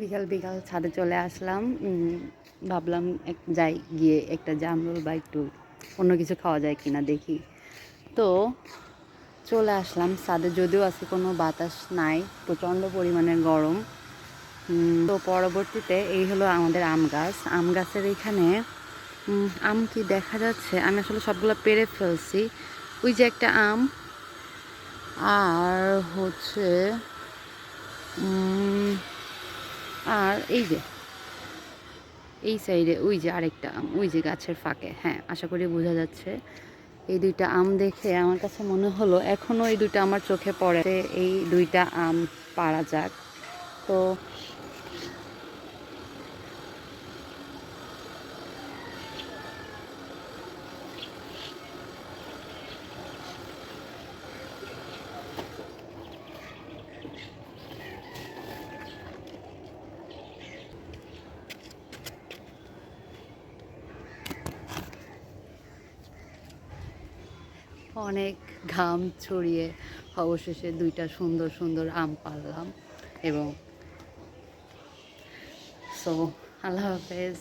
বিকাল বিকাল ছাদে চলে আসলাম। ভাবলাম যাই গিয়ে একটা জামরুল বা একটু অন্য কিছু খাওয়া যায় কিনা দেখি। তো চলে আসলাম ছাদে, যদিও আজকে কোনো বাতাস নাই, প্রচণ্ড পরিমাণের গরম। তো পরবর্তীতে এই হলো আমাদের আম গাছ। আম গাছের এখানে আম কি দেখা যাচ্ছে, আমি আসলে সবগুলো পেড়ে ফেলছি। ওই যে একটা আম, আর হচ্ছে আর এই যে এই সাইডে ওই যে আরেকটা আম, ওই যে গাছের ফাঁকে, হ্যাঁ আশা করি বোঝা যাচ্ছে। এই দুইটা আম দেখে আমার কাছে মনে হলো এখনও এই দুইটা আমার চোখে পড়ে, এই দুইটা আম পাড়া যাক। তো অনেক ঘাম ছড়িয়ে অবশেষে দুইটা সুন্দর সুন্দর আম পারলাম। এবং সো আল্লাহ হাফেজ।